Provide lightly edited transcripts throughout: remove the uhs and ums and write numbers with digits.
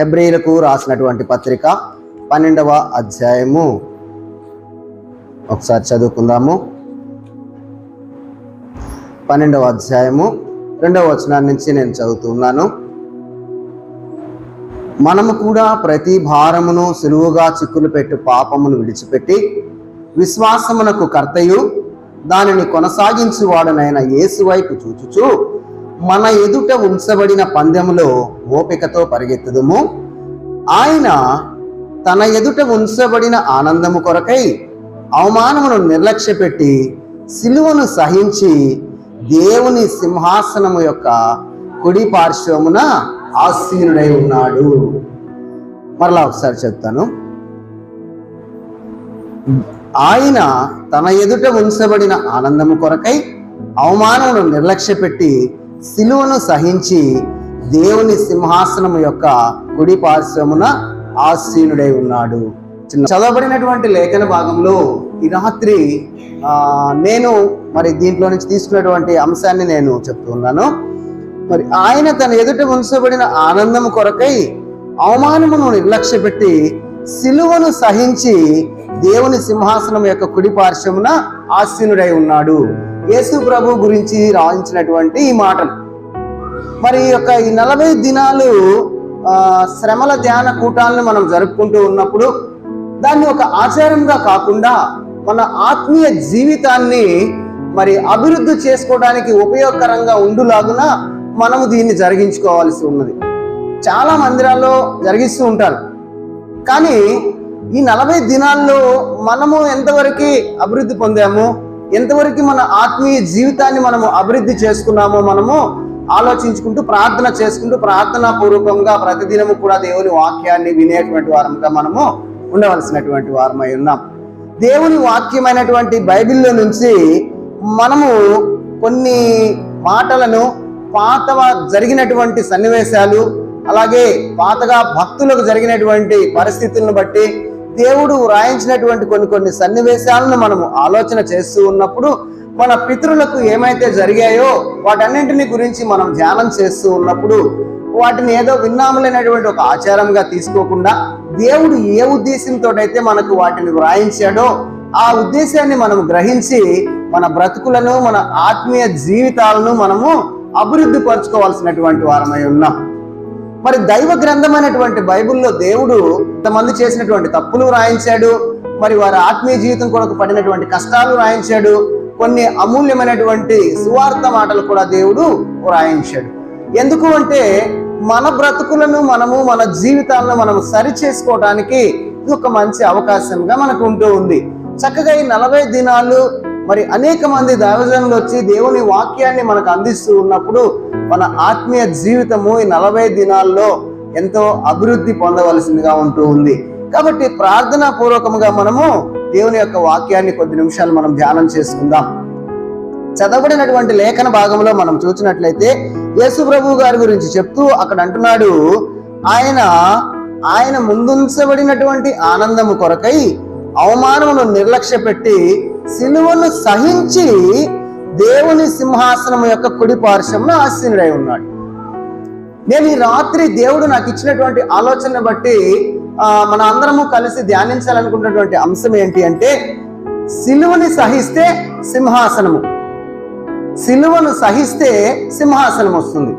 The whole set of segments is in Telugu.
హెబ్రీయులకు రాసినటువంటి పత్రిక 12వ అధ్యాయము ఒకసారి చదువుకుందాము. 12వ అధ్యాయము 2వ వచనం నుంచి నేను చదువుతున్నాను. మనము కూడా ప్రతి భారమును సులువుగా చిక్కులు పెట్టు పాపమును విడిచిపెట్టి విశ్వాసమునకు కర్తయు దానిని కొనసాగించువాడనైన యేసు వైపు చూచుచు మన ఎదుట ఉంచబడిన పందెములో ఓపికతో పరిగెత్తుదుము. ఆయన తన ఎదుట ఉంచబడిన ఆనందము కొరకై అవమానమును నిర్లక్ష్యపెట్టి సిలువను సహించి దేవుని సింహాసనము యొక్క కుడి పార్శ్వమున ఆసీనుడై ఉన్నాడు. మరలా ఒకసారి చెప్తాను. ఆయన తన ఎదుట ఉంచబడిన ఆనందము కొరకై అవమానమును నిర్లక్ష్యపెట్టి సిలువను సహించి దేవుని సింహాసనము యొక్క కుడి పార్శ్వమున ఆసీనుడై ఉన్నాడు. చదవబడినటువంటి లేఖన భాగంలో ఈ రాత్రి నేను దీంట్లో నుంచి తీసుకున్నటువంటి అంశాన్ని నేను చెప్తున్నాను. ఆయన తన ఎదుట ఉంచబడిన ఆనందము కొరకై అవమానమును నిర్లక్ష్యపెట్టి సిలువను సహించి దేవుని సింహాసనం యొక్క కుడి పార్శ్వమున ఆసీనుడై ఉన్నాడు. యేసు ప్రభు గురించి రాయించినటువంటి ఈ మాటలు. ఈ యొక్క 40 దినాలు శ్రమల ధ్యాన కూటాలను మనం జరుపుకుంటూ ఉన్నప్పుడు దాన్ని ఒక ఆచారంగా కాకుండా మన ఆత్మీయ జీవితాన్ని అభివృద్ధి చేసుకోవడానికి ఉపయోగకరంగా ఉండులాగున మనము దీన్ని జరిగించుకోవాల్సి ఉన్నది. చాలా మందిరాల్లో జరిగిస్తూ ఉంటారు. కానీ ఈ 40 దినాల్లో మనము ఎంతవరకు అభివృద్ధి పొందాము, ఎంతవరకు మన ఆత్మీయ జీవితాన్ని మనము అభివృద్ధి చేసుకున్నామో మనము ఆలోచించుకుంటూ ప్రార్థన చేసుకుంటూ ప్రార్థనా పూర్వకంగా ప్రతిదినము కూడా దేవుని వాక్యాన్ని వినేటువంటి వారంగా మనము ఉండవలసినటువంటి వారమై ఉన్నాం. దేవుని వాక్యమైనటువంటి బైబిల్లో నుంచి మనము కొన్ని మాటలను పాతగా జరిగినటువంటి సన్నివేశాలు, అలాగే పాతగా భక్తులకు జరిగినటువంటి పరిస్థితులను బట్టి దేవుడు వ్రాయించినటువంటి కొన్ని సన్నివేశాలను మనము ఆలోచన చేస్తూ ఉన్నప్పుడు మన పితరులకు ఏమైతే జరిగాయో వాటన్నింటిని గురించి మనం ధ్యానం చేస్తూ ఉన్నప్పుడు వాటిని ఏదో విన్నాములైనటువంటి ఒక ఆచారంగా తీసుకోకుండా దేవుడు ఏ ఉద్దేశంతో అయితే మనకు వాటిని వ్రాయించాడో ఆ ఉద్దేశాన్ని మనం గ్రహించి మన బ్రతుకులను మన ఆత్మీయ జీవితాలను మనము అభివృద్ధి పరచుకోవాల్సినటువంటి వారమై ఉన్నాం. దైవ గ్రంథమైనటువంటి బైబిల్లో దేవుడు కొంతమంది చేసినటువంటి తప్పులు రాయించాడు. వారి ఆత్మీయ జీవితం కొరకు పడినటువంటి కష్టాలు రాయించాడు. కొన్ని అమూల్యమైనటువంటి సువార్త మాటలు కూడా దేవుడు రాయించాడు. ఎందుకు అంటే మన బ్రతుకులను మన జీవితాలను మనం సరి చేసుకోవడానికి ఇది ఒక మంచి అవకాశంగా మనకు ఉంటూ ఉంది. చక్కగా ఈ 40 దినాలు అనేక మంది దైవజనులు వచ్చి దేవుని వాక్యాన్ని మనకు అందిస్తూ ఉన్నప్పుడు మన ఆత్మీయ జీవితము ఈ 40 దినాల్లో ఎంతో అభివృద్ధి పొందవలసిందిగా ఉంటూ ఉంది. కాబట్టి ప్రార్థనా పూర్వకంగా మనము దేవుని యొక్క వాక్యాన్ని కొద్ది నిమిషాలు మనం ధ్యానం చేసుకుందాం. చదవబడినటువంటి లేఖన భాగంలో మనం చూసినట్లయితే యేసు ప్రభు గారి గురించి చెప్తూ అక్కడ అంటున్నాడు, ఆయన ముందుంచబడినటువంటి ఆనందము కొరకై అవమానమును నిర్లక్ష్యపెట్టి సిలువను సహించి దేవుని సింహాసనం యొక్క కుడి పార్శ్వమున ఆసీనుడై ఉన్నాడు. నేను ఈ రాత్రి దేవుడు నాకు ఇచ్చినటువంటి ఆలోచన బట్టి మన అందరము కలిసి ధ్యానించాలనుకున్నటువంటి అంశం ఏంటి అంటే సిలువని సహిస్తే సింహాసనము. సిలువను సహిస్తే సింహాసనం వస్తుంది.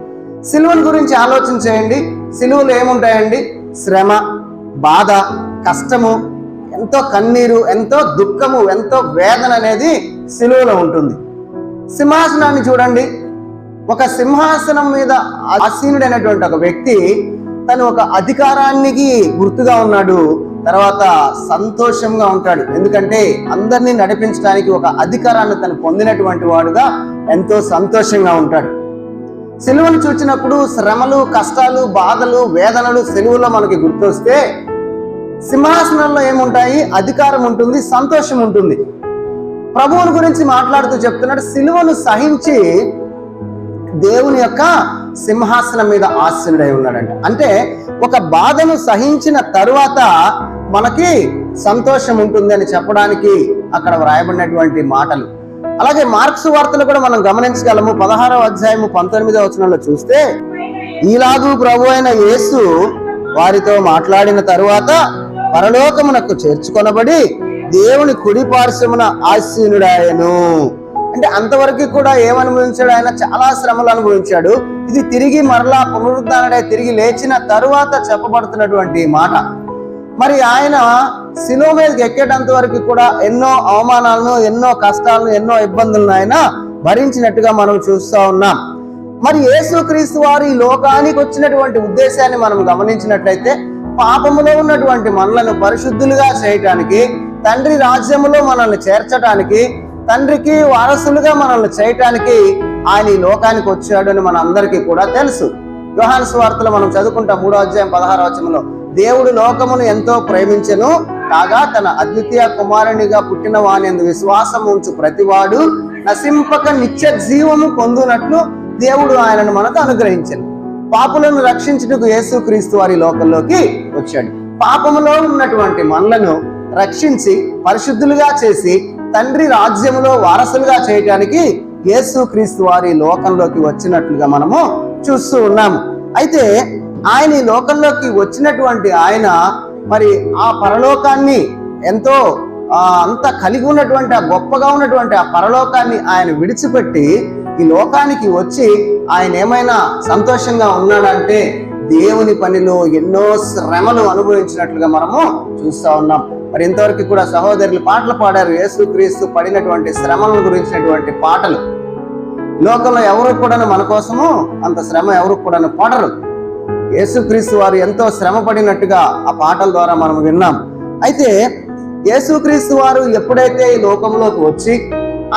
సిలువను గురించి ఆలోచన చేయండి. సిలువలో ఏముంటాయండి? శ్రమ, బాధ, కష్టము, ఎంతో కన్నీరు, ఎంతో దుఃఖము, ఎంతో వేదన అనేది సిలువలో ఉంటుంది. సింహాసనాన్ని చూడండి. ఒక సింహాసనం మీద ఆసీనుడైనటువంటి ఒక వ్యక్తి తను ఒక అధికారానికి గుర్తుగా ఉన్నాడు. తర్వాత సంతోషంగా ఉంటాడు. ఎందుకంటే అందరినీ నడిపించడానికి ఒక అధికారాన్ని తను పొందినటువంటి వాడుగా ఎంతో సంతోషంగా ఉంటాడు. సిలువను చూసినప్పుడు శ్రమలు, కష్టాలు, బాధలు, వేదనలు సిలువలో మనకి గుర్తొస్తే సింహాసనంలో ఏముంటాయి? అధికారం ఉంటుంది, సంతోషం ఉంటుంది. ప్రభువుని గురించి మాట్లాడుతూ చెప్తున్నాడు, సిలువను సహించి దేవుని యొక్క సింహాసనం మీద ఆసీనుడై ఉన్నాడంట. అంటే ఒక బాధను సహించిన తరువాత మనకి సంతోషం ఉంటుంది అని చెప్పడానికి అక్కడ వ్రాయబడినటువంటి మాటలు. అలాగే మార్క్స్ వార్తలు కూడా మనం గమనించగలము. 16వ అధ్యాయము 19వ వచనంలో చూస్తే, ఈలాగు ప్రభు అయిన యేసు వారితో మాట్లాడిన తరువాత పరలోకమునకు చేర్చుకొనబడి దేవుని కుడి పార్శ్వమున ఆసీనుడాయను. అంటే అంతవరకు కూడా ఏమనుభవించాడు? ఆయన చాలా శ్రమలు అనుభవించాడు. ఇది తిరిగి మరలా పునరుద్ధానుడై తిరిగి లేచిన తరువాత చెప్పబడుతున్నటువంటి మాట. మరి ఆయన శిలువ మీదకి ఎక్కేటంత వరకు కూడా ఎన్నో అవమానాలను, ఎన్నో కష్టాలను, ఎన్నో ఇబ్బందులను ఆయన భరించినట్టుగా మనం చూస్తూ ఉన్నాం. మరి యేసుక్రీస్తు వారు ఈ లోకానికి వచ్చినటువంటి ఉద్దేశాన్ని మనం గమనించినట్లయితే పాపములో ఉన్నటువంటి మనలను పరిశుద్ధులుగా చేయటానికి, తండ్రి రాజ్యములో మనల్ని చేర్చడానికి, తండ్రికి వారసులుగా మనల్ని చేయటానికి ఆయన ఈ లోకానికి వచ్చాడు అని మన అందరికీ కూడా తెలుసు. యోహాను సువార్తలో మనం చదువుకుంటాం 3వ అధ్యాయం 16వ వచనంలో, దేవుడు లోకమును ఎంతో ప్రేమించెను కాగా తన అద్వితీయ కుమారునిగా పుట్టిన వానియందు విశ్వాసం ఉంచు ప్రతివాడు నశింపక నిత్య జీవము పొందునట్లు దేవుడు ఆయనను మనకు అనుగ్రహించెను. పాపులను రక్షించుటకు యేసుక్రీస్తు వారి లోకంలోకి వచ్చాడు. పాపములో ఉన్నటువంటి మనలను రక్షించి పరిశుద్ధులుగా చేసి తండ్రి రాజ్యములో వారసులుగా చేయటానికి యేసుక్రీస్తు వారి లోకంలోకి వచ్చినట్లుగా మనము చూస్తూ ఉన్నాము. అయితే ఆయన ఈ లోకంలోకి వచ్చినటువంటి ఆయన మరి ఆ పరలోకాన్ని ఎంతో అంత కలిగి ఉన్నటువంటి, ఆ గొప్పగా ఉన్నటువంటి ఆ పరలోకాన్ని ఆయన విడిచిపెట్టి ఈ లోకానికి వచ్చి ఆయన ఏమైనా సంతోషంగా ఉన్నాడంటే దేవుని పనిలో ఎన్నో శ్రమలు అనుభవించినట్లుగా మనము చూస్తూ ఉన్నాం. మరి ఇంతవరకు కూడా సహోదరులు పాటలు పాడారు, యేసుక్రీస్తు పడినటువంటి శ్రమల గురించినటువంటి పాటలు. లోకంలో ఎవరు కూడా మన కోసము అంత శ్రమ ఎవరు కూడా పడరు. యేసుక్రీస్తు వారు ఎంతో శ్రమ పడినట్టుగా ఆ పాటల ద్వారా మనం విన్నాం. అయితే యేసుక్రీస్తు వారు ఎప్పుడైతే ఈ లోకంలోకి వచ్చి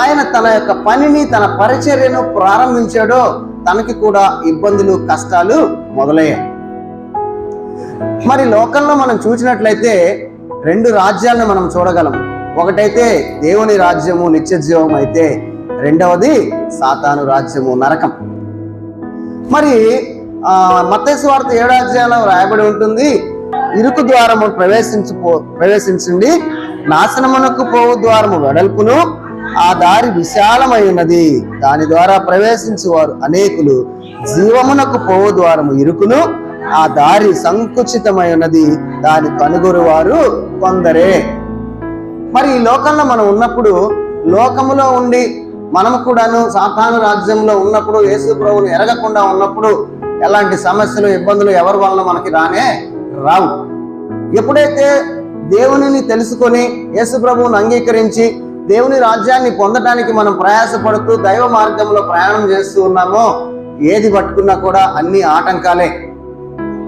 ఆయన తన యొక్క పనిని, తన పరిచర్యను ప్రారంభించాడో తనకి కూడా ఇబ్బందులు, కష్టాలు మొదలయ్యాయి. మరి లోకంలో మనం చూసినట్లయితే 2 రాజ్యాలను మనం చూడగలం. ఒకటైతే దేవుని రాజ్యము నిత్య జీవం అయితే, రెండవది సాతాను రాజ్యము నరకం. మరి మత్తయి సువార్త 7వ అధ్యాయంలో రాయబడి ఉంటుంది, ఇరుకు ద్వారము ప్రవేశించండి, నాశనమునకు పోవు ద్వారము వెడల్పును, ఆ దారి విశాలమై ఉన్నది, దాని ద్వారా ప్రవేశించువారు అనేకులు. జీవమునకు పోవు ద్వారము ఇరుకును, ఆ దారి సంకుచితమై ఉన్నది, దాని కనుగొరు వారు కొందరే. మరి ఈ లోకంలో మనం ఉన్నప్పుడు, లోకములో ఉండి మనము కూడాను సాతాను రాజ్యంలో ఉన్నప్పుడు, యేసు ప్రభువుని ఎరగకుండా ఉన్నప్పుడు ఎలాంటి సమస్యలు, ఇబ్బందులు ఎవరి వలన మనకి రావు. ఎప్పుడైతే దేవునిని తెలుసుకొని యేసు ప్రభువుని అంగీకరించి దేవుని రాజ్యాన్ని పొందడానికి మనం ప్రయాసపడుతూ దైవ మార్గంలో ప్రయాణం చేస్తూ ఉన్నామో ఏది పట్టుకున్నా కూడా అన్ని ఆటంకాలే.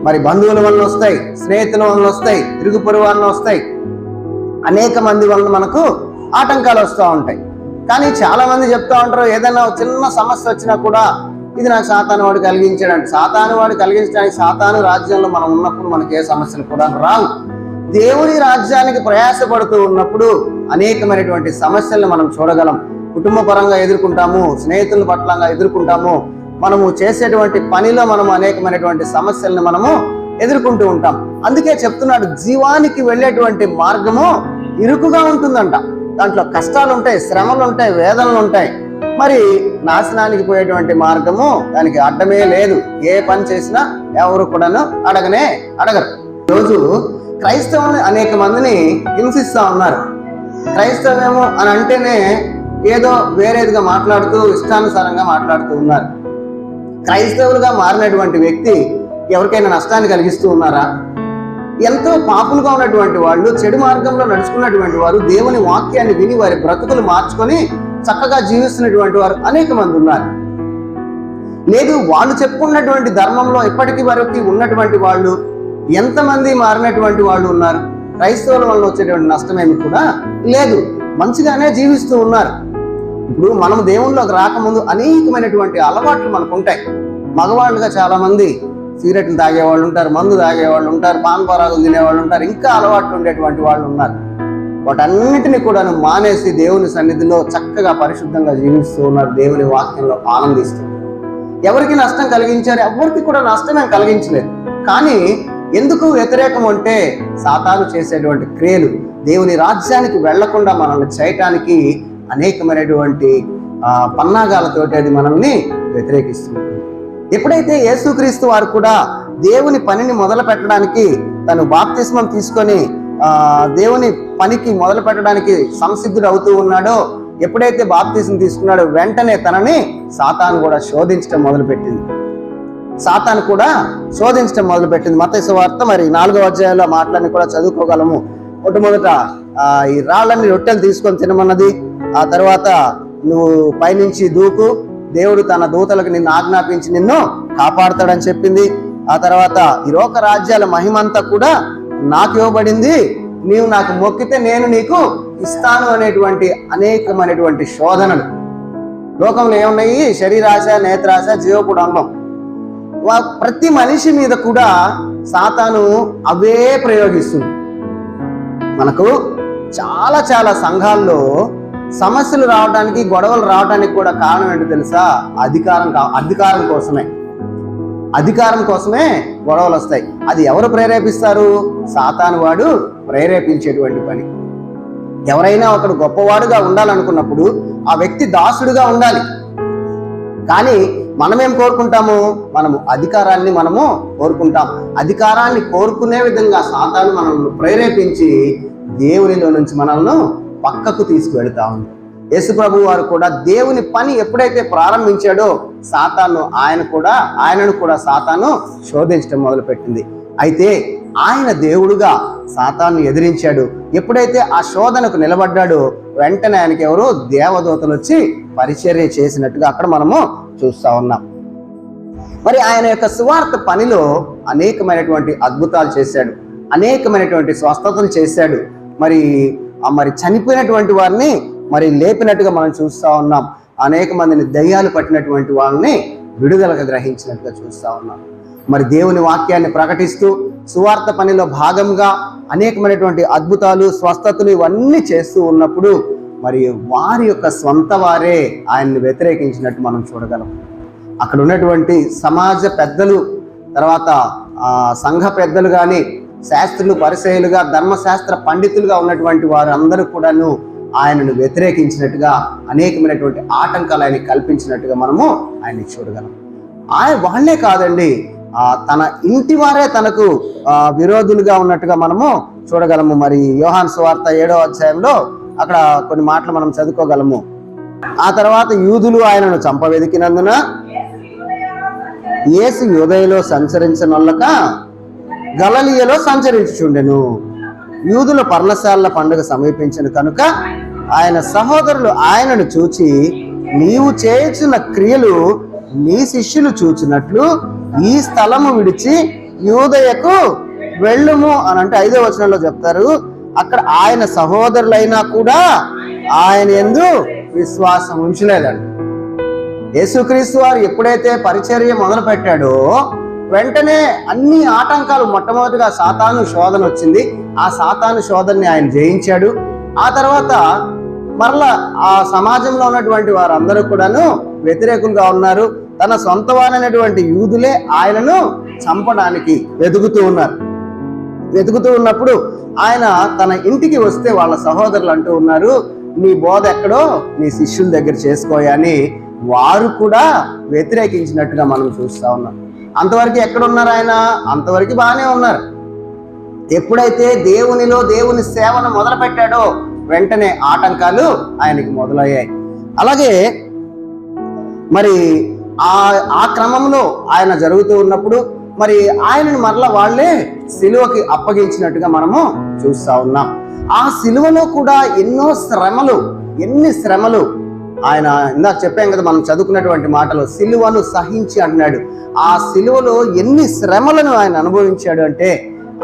మరి బంధువుల వలన వస్తాయి, స్నేహితుల వలన వస్తాయి, ఇరుగు పొరుగు వలన వస్తాయి, అనేక మంది వలన మనకు ఆటంకాలు వస్తూ ఉంటాయి. కానీ చాలా మంది చెప్తా ఉంటారు, ఏదైనా చిన్న సమస్య వచ్చినా కూడా ఇది నాకు సాతాను వాడు కలిగించాడంటే, సాతాను వాడు కలిగించడానికి సాతాను రాజ్యంలో మనం ఉన్నప్పుడు మనకి ఏ సమస్యలు కూడా రావు. దేవుని రాజ్యానికి ప్రయాసపడుతూ ఉన్నప్పుడు అనేకమైనటువంటి సమస్యలను మనం చూడగలం. కుటుంబ పరంగా ఎదుర్కొంటాము, స్నేహితుల పట్లంగా ఎదుర్కొంటాము, మనము చేసేటువంటి పనిలో మనము అనేకమైనటువంటి సమస్యలను మనము ఎదుర్కొంటూ ఉంటాం. అందుకే చెప్తున్నాడు, జీవానికి వెళ్ళేటువంటి మార్గము ఇరుకుగా ఉంటుందంట. దాంట్లో కష్టాలు ఉంటాయి, శ్రమలు ఉంటాయి, వేదనలు ఉంటాయి. మరి నాశనానికి పోయేటువంటి మార్గము దానికి అడ్డమే లేదు. ఏ పని చేసినా ఎవరు కూడాను అడగరు. ఈరోజు క్రైస్తవుని అనేక మందిని హింసిస్తూ ఉన్నారు. క్రైస్తవేమో అని అంటేనే ఏదో వేరేదిగా మాట్లాడుతూ, ఇష్టానుసారంగా మాట్లాడుతూ ఉన్నారు. క్రైస్తవులుగా మారినటువంటి వ్యక్తి ఎవరికైనా నష్టాన్ని కలిగిస్తూ ఉన్నారా? ఎంతో పాపులుగా ఉన్నటువంటి వాళ్ళు, చెడు మార్గంలో నడుచుకున్నటువంటి వారు దేవుని వాక్యాన్ని విని వారి బ్రతుకులు మార్చుకొని చక్కగా జీవిస్తున్నటువంటి వారు అనేక మంది ఉన్నారు. లేదు, వాళ్ళు చెప్పుకున్నటువంటి ధర్మంలో ఇప్పటికీ వరకు ఉన్నటువంటి వాళ్ళు ఎంతమంది మారినటువంటి వాళ్ళు ఉన్నారు. క్రైస్తవుల వల్ల వచ్చేటువంటి నష్టమేమి కూడా లేదు, మంచిగానే జీవిస్తూ ఉన్నారు. ఇప్పుడు మనం దేవుళ్ళలోకి రాకముందు అనేకమైనటువంటి అలవాట్లు మనకు ఉంటాయి. మగవాళ్ళుగా చాలా మంది సిగరెట్లు తాగేవాళ్ళు ఉంటారు, మందు తాగేవాళ్ళు ఉంటారు, పాన్ పరాగులు తినేవాళ్ళు ఉంటారు, ఇంకా అలవాట్లు ఉండేటువంటి వాళ్ళు ఉన్నారు. వాటన్నిటిని కూడా మానేసి దేవుని సన్నిధిలో చక్కగా పరిశుద్ధంగా జీవిస్తూ ఉన్నారు, దేవుని వాక్యంలో ఆనందిస్తూ. ఎవరికి నష్టం కలిగించారు? ఎవరికి కూడా నష్టమేం కలిగించలేదు. కానీ ఎందుకు వ్యతిరేకం అంటే సాతాను చేసేటువంటి క్రియలు దేవుని రాజ్యానికి వెళ్లకుండా మనల్ని చేయటానికి అనేకమైనటువంటి పన్నాగాలతోటి అది మనల్ని వ్యతిరేకిస్తుంది. ఎప్పుడైతే యేసుక్రీస్తు వారు కూడా దేవుని పనిని మొదలు పెట్టడానికి తను బాప్తిస్మం తీసుకొని దేవుని పనికి మొదలు పెట్టడానికి సంసిద్ధుడు అవుతూ ఉన్నాడో, ఎప్పుడైతే బాప్తిస్మం తీసుకున్నాడో వెంటనే తనని సాతాను కూడా శోధించడం మొదలుపెట్టింది. మత్తయి సువార్త మరి 4వ అధ్యాయంలో మాటలన్నీ కూడా చదువుకోగలము. మొట్టమొదట ఈ రాళ్ళని రొట్టెలు తీసుకొని తినమన్నది. ఆ తర్వాత నువ్వు పైనుంచి దూకు, దేవుడు తన దూతలకు నిన్ను ఆజ్ఞాపించి నిన్ను కాపాడుతాడని చెప్పింది. ఆ తర్వాత ఈ లోక రాజ్యాల మహిమంతా కూడా నాకు ఇవ్వబడింది, నీవు నాకు మొక్కితే నేను నీకు ఇస్తాను అనేటువంటి అనేకమైనటువంటి శోధనలు. లోకంలో ఏమున్నాయి? శరీరాశ, నేత్రాశ, జీవకుడంబం. ప్రతి మనిషి మీద కూడా సాతాను అవే ప్రయోగిస్తుంది. మనకు చాలా చాలా సంఘాల్లో సమస్యలు రావడానికి, గొడవలు రావడానికి కూడా కారణం ఏంటో తెలుసా? అధికారం కోసమే గొడవలు వస్తాయి. అది ఎవరు ప్రేరేపిస్తారు? సాతాను వాడు ప్రేరేపించేటువంటి పని. ఎవరైనా ఒకడు గొప్పవాడుగా ఉండాలనుకున్నప్పుడు ఆ వ్యక్తి దాసుడుగా ఉండాలి. కానీ మనమేం కోరుకుంటాము? మనము అధికారాన్ని కోరుకుంటాం. అధికారాన్ని కోరుకునే విధంగా సాతాను మనల్ని ప్రేరేపించి దేవునిలో నుంచి మనల్ని పక్కకు తీసుకువెళ్తా ఉంది. యేసు ప్రభు వారు కూడా దేవుని పని ఎప్పుడైతే ప్రారంభించాడో ఆయనను కూడా సాతాను శోధించడం మొదలుపెట్టింది. అయితే ఆయన దేవుడుగా సాతాను ఎదిరించాడు. ఎప్పుడైతే ఆ శోధనకు నిలబడ్డాడో వెంటనే ఆయనకి ఎవరో దేవదూతలు వచ్చి పరిచర్య చేసినట్టుగా అక్కడ మనము చూస్తా ఉన్నాం. మరి ఆయన యొక్క సువార్త పనిలో అనేకమైనటువంటి అద్భుతాలు చేశాడు, అనేకమైనటువంటి స్వస్థతలు చేశాడు. మరి చనిపోయినటువంటి వారిని లేపినట్టుగా మనం చూస్తా ఉన్నాం. అనేక మందిని దయ్యాలు పట్టినటువంటి వాళ్ళని విడుదలకు గ్రహించినట్టుగా చూస్తా ఉన్నాం. మరి దేవుని వాక్యాన్ని ప్రకటిస్తూ సువార్త పనిలో భాగంగా అనేకమైనటువంటి అద్భుతాలు, స్వస్థతలు ఇవన్నీ చేస్తూ ఉన్నప్పుడు మరి వారి యొక్క స్వంత వారే ఆయన్ని వ్యతిరేకించినట్టు మనం చూడగలం. అక్కడ ఉన్నటువంటి సమాజ పెద్దలు, తర్వాత సంఘ పెద్దలు కానీ, శాస్త్రులు, పరిసయ్యులుగా, ధర్మశాస్త్ర పండితులుగా ఉన్నటువంటి వారందరూ కూడాను ఆయనను వ్యతిరేకించినట్టుగా, అనేకమైనటువంటి ఆటంకాలు ఆయన కల్పించినట్టుగా మనము ఆయన్ని చూడగలం. వాళ్ళే కాదండి, తన ఇంటి వారే తనకు విరోధులుగా ఉన్నట్టుగా మనము చూడగలము. మరి యోహాను సువార్త 7వ అధ్యాయంలో అక్కడ కొన్ని మాటలు మనం చదువుకోగలము. ఆ తర్వాత యూదులు ఆయనను చంపవెదికినందున యేసు యూదయలో సంచరించనొల్లక గలిలయలో సంచరించుచుండెను. యూదుల పర్ణశాలల పండుగ సమీపించను కనుక ఆయన సహోదరులు ఆయనను చూచి, నీవు చేయుచున్న క్రియలు నీ శిష్యులు చూచినట్లు ఈ స్థలము విడిచి యూదయకు వెళ్ళుము అని అంటే 5వ వచనంలో చెప్తారు. అక్కడ ఆయన సహోదరులైనా కూడా ఆయన యందు విశ్వాసం ఉంచలేదండి. యేసుక్రీస్తు వారు ఎప్పుడైతే పరిచర్య మొదలు పెట్టాడో వెంటనే అన్ని ఆటంకాలు, మొట్టమొదటిగా సాతాను శోధన వచ్చింది. ఆ సాతాను శోధనని ఆయన జయించాడు. ఆ తర్వాత మరలా ఆ సమాజంలో ఉన్నటువంటి వారందరూ కూడాను వ్యతిరేకులుగా ఉన్నారు. తన సొంత వారైనటువంటి యూదులే ఆయనను చంపడానికి వెతుకుతూ ఉన్నప్పుడు ఆయన తన ఇంటికి వస్తే వాళ్ళ సహోదరులు అంటూ ఉన్నారు, నీ బోధ ఎక్కడో నీ శిష్యుల దగ్గర చేసుకోయని వారు కూడా వ్యతిరేకించినట్టుగా మనం చూస్తా ఉన్నాం. అంతవరకు ఎక్కడున్నారు ఆయన? అంతవరకు బాగానే ఉన్నారు. ఎప్పుడైతే దేవుని సేవను మొదలు పెట్టాడో వెంటనే ఆటంకాలు ఆయనకి మొదలయ్యాయి. అలాగే మరి ఆ క్రమంలో ఆయన జరుగుతూ ఉన్నప్పుడు మరి ఆయనను మరలా వాళ్ళే సిలువకి అప్పగించినట్టుగా మనము చూస్తా ఉన్నాం. ఆ సిలువలో కూడా ఎన్ని శ్రమలు ఆయన, ఇందాక చెప్పాం కదా మనం చదువుకున్నటువంటి మాటలు, సిలువను సహించి అంటున్నాడు. ఆ సిలువలో ఎన్ని శ్రమలను ఆయన అనుభవించాడు అంటే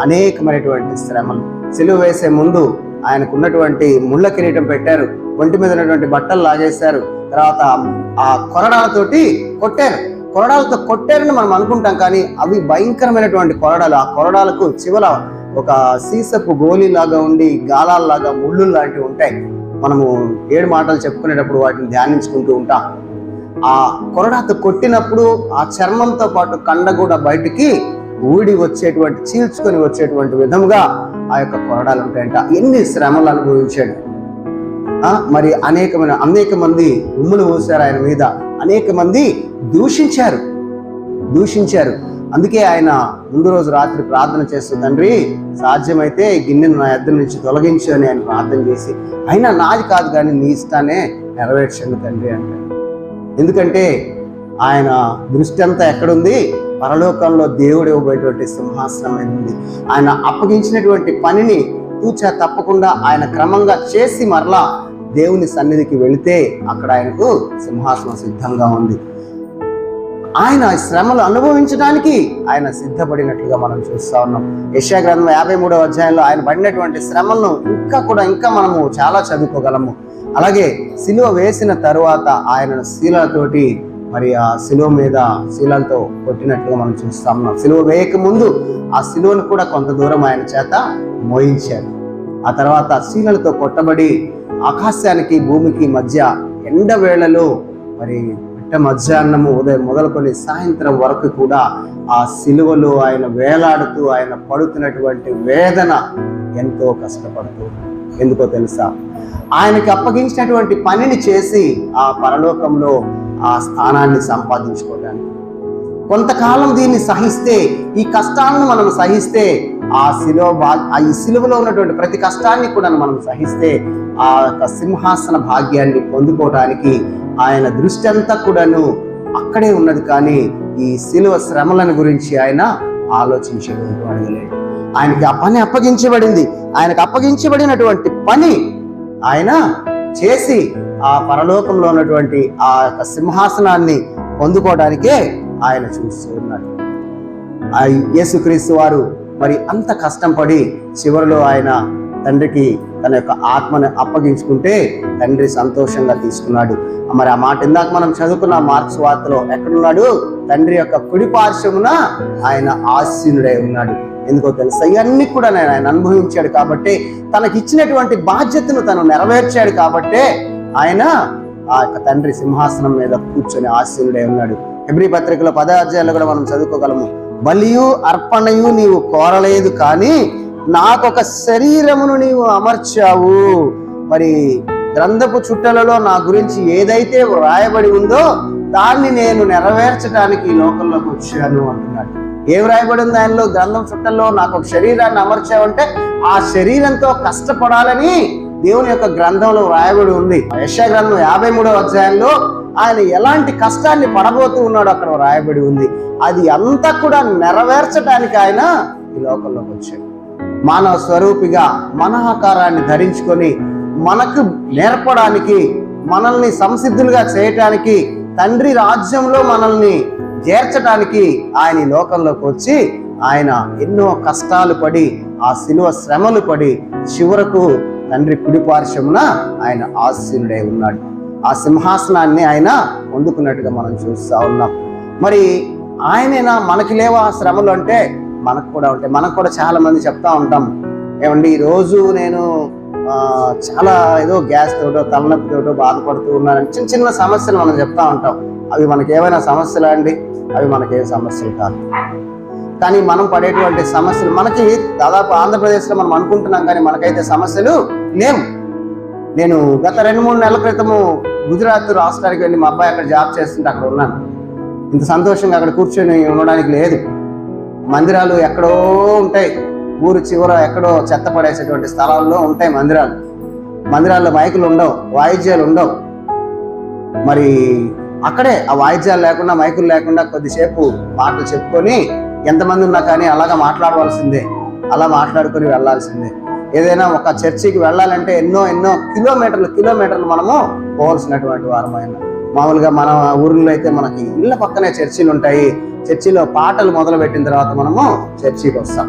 అనేకమైనటువంటి శ్రమలు. సిలువ వేసే ముందు ఆయనకు ఉన్నటువంటి ముళ్ళ కిరీటం పెట్టారు, ఒంటి మీద ఉన్నటువంటి బట్టలు లాగేశారు, తర్వాత ఆ కొరడాలతో కొట్టారని మనం అనుకుంటాం, కానీ అవి భయంకరమైనటువంటి కొరడాలు. ఆ కొరడాలకు చివర ఒక సీసపు గోళీలాగా ఉండి గాలాల్లాగా ముళ్ళు లాంటివి ఉంటాయి. మనము 7 మాటలు చెప్పుకునేటప్పుడు వాటిని ధ్యానించుకుంటూ ఉంటాం. ఆ కొరడాతో కొట్టినప్పుడు ఆ చర్మంతో పాటు కండ కూడా బయటికి చీల్చుకొని వచ్చేటువంటి విధంగా ఆ యొక్క కొరడాలు ఉంటాయంట. ఎన్ని శ్రమలు అనుభవించాడు. మరి అనేక మంది ఉమ్ములు పోసారు ఆయన మీద, అనేక మంది దూషించారు. అందుకే ఆయన ముందు రోజు రాత్రి ప్రార్థన చేస్తూ, తండ్రి సాధ్యమైతే ఈ గిన్నెను నా ఎద్దరి నుంచి తొలగించు అని ఆయన ప్రార్థన చేసి, అయినా నాది కాదు కానీ నీ ఇష్టానే నెరవేర్చండి తండ్రి అంటాడు. ఎందుకంటే ఆయన దృష్టి అంతా ఎక్కడుంది? పరలోకంలో దేవుడు ఇవ్వబోయేటువంటి సింహాసనం మీద ఉంది. ఆయన అప్పగించినటువంటి పనిని తూచా తప్పకుండా ఆయన క్రమంగా చేసి మరలా దేవుని సన్నిధికి వెళితే అక్కడ ఆయనకు సింహాసనం సిద్ధంగా ఉంది. ఆయన శ్రమలు అనుభవించడానికి ఆయన సిద్ధపడినట్లుగా మనం చూస్తా ఉన్నాం. యెషయా గ్రంథం 53వ అధ్యాయంలో ఆయన పడినటువంటి శ్రమలను ఇంకా మనము చాలా చదువుకోగలము. అలాగే సిలువ వేసిన తరువాత ఆయనను శీలతోటి మరి ఆ సిలువ మీద శీలలతో కొట్టినట్లుగా మనం చూస్తా ఉన్నాం. సిలువ వేయక ముందు ఆ సిలువను కూడా కొంత దూరం ఆయన చేత మోయించారు. ఆ తర్వాత శీలలతో కొట్టబడి ఆకాశానికి భూమికి మధ్య ఎండ వేళలో మరి మధ్యాహ్నము ఉదయం మొదలుకొని సాయంత్రం వరకు కూడా ఆ సిలువలో ఆయన వేలాడుతూ ఆయన పడుతున్నటువంటి వేదన ఎంతో కష్టపడుతూ. ఎందుకో తెలుసా? ఆయనకి అప్పగించినటువంటి పనిని చేసి ఆ పరలోకంలో ఆ స్థానాన్ని సంపాదించుకోవడానికి కొంతకాలం దీన్ని సహిస్తే, ఈ కష్టాలను మనం సహిస్తే, ఈ సిలువలో ఉన్నటువంటి ప్రతి కష్టాన్ని కూడా మనం సహిస్తే ఆ యొక్క సింహాసన భాగ్యాన్ని పొందుకోవడానికి ఆయన దృష్టి అంతా కూడాను అక్కడే ఉన్నది. కానీ ఈ సిలువ శ్రమలను గురించి ఆయన ఆలోచించేటువంటి అడగలేదు. ఆయనకి ఆ పని అప్పగించబడింది. ఆయనకు అప్పగించబడినటువంటి పని ఆయన చేసి ఆ పరలోకంలో ఉన్నటువంటి ఆ యొక్క సింహాసనాన్ని పొందుకోవడానికే ఆయన చూస్తూ ఉన్నాడు. ఆ యేసుక్రీస్తు వారు మరి అంత కష్టం పడి చివరిలో ఆయన తండ్రికి తన యొక్క ఆత్మను అప్పగించుకుంటే తండ్రి సంతోషంగా తీసుకున్నాడు. మరి ఆ మాట ఇందాక మనం చదువుకున్న మార్క్స్ వార్తలో ఎక్కడున్నాడు? తండ్రి యొక్క కుడి పార్శ్వమున ఆయన ఆసీనుడై ఉన్నాడు. ఎందుకో తెలుసా? ఇవన్నీ కూడా ఆయన అనుభవించాడు కాబట్టి, తనకి ఇచ్చినటువంటి బాధ్యతను తను నెరవేర్చాడు కాబట్టి ఆయన ఆ యొక్క తండ్రి సింహాసనం మీద కూర్చొని ఆసీనుడై ఉన్నాడు. హెబ్రీ పత్రికలో 10వ అధ్యాయంలో కూడా మనం చదువుకోగలము. బలియు అర్పణయు నీవు కోరలేదు, కానీ నాకొక శరీరమును నీవు అమర్చావు. మరి గ్రంథపు చుట్టలలో నా గురించి ఏదైతే వ్రాయబడి ఉందో దాన్ని నేను నెరవేర్చడానికి ఈ లోకంలోకి వచ్చాను అంటున్నాడు. ఏం వ్రాయబడి ఉంది ఆయనలో? గ్రంథం చుట్టల్లో నాకు ఒక శరీరాన్ని అమర్చావంటే ఆ శరీరంతో కష్టపడాలని దేవుని యొక్క గ్రంథంలో వ్రాయబడి ఉంది. యెషయా గ్రంథం 53వ అధ్యాయంలో ఆయన ఎలాంటి కష్టాన్ని పడబోతూ ఉన్నాడో అక్కడ వ్రాయబడి ఉంది. అది అంతా కూడా నెరవేర్చడానికి ఆయన ఈ లోకంలోకి వచ్చాడు. మానవ స్వరూపిగా మన ఆకారాన్ని ధరించుకొని మనకు నేర్పడానికి, మనల్ని సంసిద్ధులుగా చేయటానికి, తండ్రి రాజ్యంలో మనల్ని చేర్చడానికి ఆయన ఈ లోకంలోకి వచ్చి ఆయన ఎన్నో కష్టాలు పడి ఆ శిలువ శ్రమలు పడి చివరకు తండ్రి కుడి పార్శ్వమున ఆయన ఆసీనుడై ఉన్నాడు. ఆ సింహాసనాన్ని ఆయన పొందుకున్నట్టుగా మనం చూస్తూ ఉన్నాం. మరి ఆయనైనా మనకి లేవా శ్రమలు అంటే మనకు కూడా ఉంటాయి. మనకు కూడా చాలా మంది చెప్తా ఉంటాం, ఏమండి ఈరోజు నేను చాలా ఏదో గ్యాస్ తోటో తలనొప్పితోటో బాధపడుతూ ఉన్నానని చిన్న చిన్న సమస్యలు మనం చెప్తా ఉంటాం. అవి మనకి ఏమైనా సమస్యలా అండి? అవి మనకేం సమస్యలు కాదు. కానీ మనం పడేటువంటి సమస్యలు మనకి దాదాపు ఆంధ్రప్రదేశ్లో మనం అనుకుంటున్నాం, కానీ మనకైతే సమస్యలు లేవు. నేను గత 2-3 నెలల క్రితము గుజరాత్ రాష్ట్రానికి వెళ్ళి మా అబ్బాయి అక్కడ జాబ్ చేస్తుంటే అక్కడ ఉన్నాను. ఇంత సంతోషంగా అక్కడ కూర్చొని ఉండడానికి లేదు. మందిరాలు ఎక్కడో ఉంటాయి, ఊరు చివర ఎక్కడో చెత్త పడేసేటువంటి స్థలాల్లో ఉంటాయి మందిరాల్లో మైకులు ఉండవు, వాయిద్యాలు ఉండవు. మరి అక్కడే ఆ వాయిద్యాలు లేకుండా, మైకులు లేకుండా కొద్దిసేపు మాటలు చెప్పుకొని ఎంతమంది ఉన్నా కానీ అలాగా మాట్లాడవలసిందే, అలా మాట్లాడుకొని వెళ్ళాల్సిందే. ఏదైనా ఒక చర్చికి వెళ్ళాలంటే ఎన్నో కిలోమీటర్లు మనము పోవాల్సినటువంటి వారమైన. మామూలుగా మన ఊర్లో అయితే మనకి ఇళ్ళ పక్కనే చర్చిలు ఉంటాయి. చర్చిలో పాటలు మొదలు పెట్టిన తర్వాత మనము చర్చికి వస్తాం.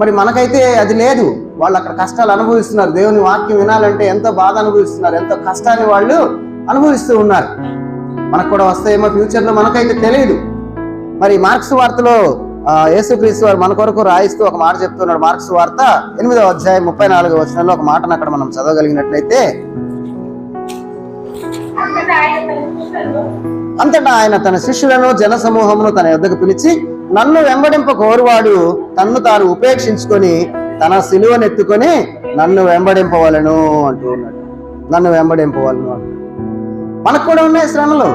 మరి మనకైతే అది లేదు. వాళ్ళు అక్కడ కష్టాలు అనుభవిస్తున్నారు. దేవుని వాక్యం వినాలంటే ఎంతో బాధ అనుభవిస్తున్నారు, ఎంతో కష్టాన్ని వాళ్ళు అనుభవిస్తూ ఉన్నారు. మనకు కూడా వస్తాయేమో ఫ్యూచర్లో, మనకైతే తెలియదు. మరి మార్క్స్ వార్తలో యేసుక్రీస్తు వారు మన కొరకు రాయిస్తూ ఒక మాట చెప్తున్నాడు. మార్క్స్ వార్త 8వ అధ్యాయం 34వ వచనంలో ఒక మాటను అక్కడ మనం చదవగలిగినట్లయితే, అంతటా ఆయన తన శిష్యులను జన సమూహమును తన యొద్దకు పిలిచి, నన్ను వెంబడింప కోరువాడు తన్ను తాను ఉపేక్షించుకొని తన సిలువనెత్తుకొని నన్ను వెంబడింపవలను అంటూ ఉన్నాడు. నన్ను వెంబడింపవలను అంటూ. మనకు కూడా ఉన్నాయి శ్రమలు.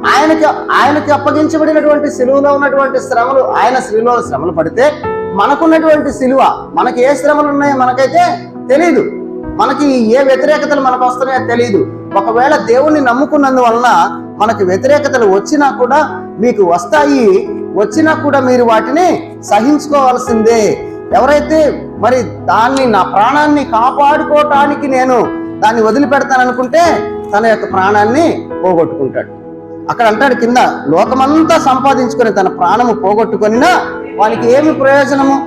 ఆయనకి అప్పగించబడినటువంటి సిలువలో ఉన్నటువంటి శ్రమలు, ఆయన సిలువలో శ్రమలు పడితే మనకున్నటువంటి సిలువ, మనకి ఏ శ్రమలు ఉన్నాయో మనకైతే తెలియదు, మనకి ఏ వ్యతిరేకతలు మనకు వస్తున్నాయో తెలియదు. ఒకవేళ దేవుణ్ణి నమ్ముకున్నందువలన మనకి వ్యతిరేకతలు వచ్చినా కూడా, మీకు వస్తాయి, వచ్చినా కూడా మీరు వాటిని సహించుకోవాల్సిందే. ఎవరైతే మరి దాన్ని, నా ప్రాణాన్ని కాపాడుకోవటానికి నేను దాన్ని వదిలిపెడతాననుకుంటే తన యొక్క ప్రాణాన్ని పోగొట్టుకుంటాడు. అక్కడ అంటాడు కింద, లోకమంతా సంపాదించుకొని తన ప్రాణము పోగొట్టుకొనినా వానికి ఏమి ప్రయోజనము?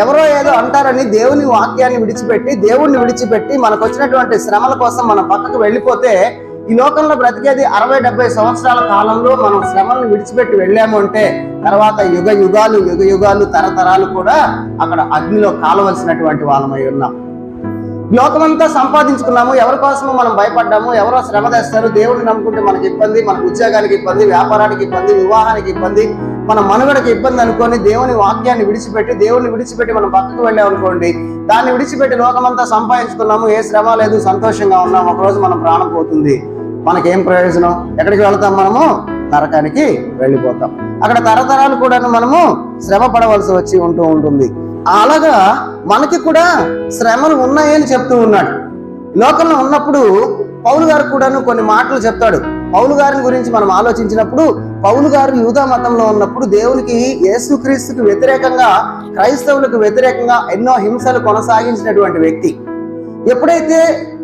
ఎవరో ఏదో అంటారని దేవుని వాక్యాన్ని విడిచిపెట్టి, దేవుణ్ణి విడిచిపెట్టి మనకు వచ్చినటువంటి శ్రమల కోసం మనం పక్కకు వెళ్ళిపోతే, ఈ లోకంలో బ్రతికేది 60-70 సంవత్సరాల కాలంలో మనం శ్రమలను విడిచిపెట్టి వెళ్ళాము అంటే తర్వాత యుగ యుగాలు తరతరాలు కూడా అక్కడ అగ్నిలో కాలవలసినటువంటి వాళ్ళమై ఉన్నాం. లోకమంతా సంపాదించుకున్నాము, ఎవరి కోసమో మనం భయపడ్డాము, ఎవరో శ్రమ తెస్తారు, దేవుడిని నమ్ముకుంటే మనకి ఇబ్బంది, మనకు ఉద్యోగానికి ఇబ్బంది, వ్యాపారానికి ఇబ్బంది, వివాహానికి ఇబ్బంది, మన మనుగడకి ఇబ్బంది అనుకొని దేవుని వాక్యాన్ని విడిచిపెట్టి, దేవుడిని విడిచిపెట్టి మనం పక్కకు వెళ్ళామనుకోండి, దాన్ని విడిచిపెట్టి లోకమంతా సంపాదించుకున్నాము, ఏ శ్రమ లేదు, సంతోషంగా ఉన్నాము, ఒకరోజు మనం ప్రాణం పోతుంది, మనకేం ప్రయోజనం? ఎక్కడికి వెళ్తాం? మనము నరకానికి వెళ్ళిపోతాం. అక్కడ తరతరాలు కూడా మనము శ్రమ పడవలసి వచ్చి ఉంటుంది. అలాగా మనకి కూడా శ్రమలు ఉన్నాయని చెప్తూ ఉన్నాడు. లోకంలో ఉన్నప్పుడు పౌలు గారు కూడాను కొన్ని మాటలు చెప్తాడు. పౌలు గారిని గురించి మనం ఆలోచించినప్పుడు, పౌలు గారు యూదా మతంలో ఉన్నప్పుడు దేవునికి, యేసుక్రీస్తుకు వ్యతిరేకంగా, క్రైస్తవులకు వ్యతిరేకంగా ఎన్నో హింసలు కొనసాగించినటువంటి వ్యక్తి. ఎప్పుడైతే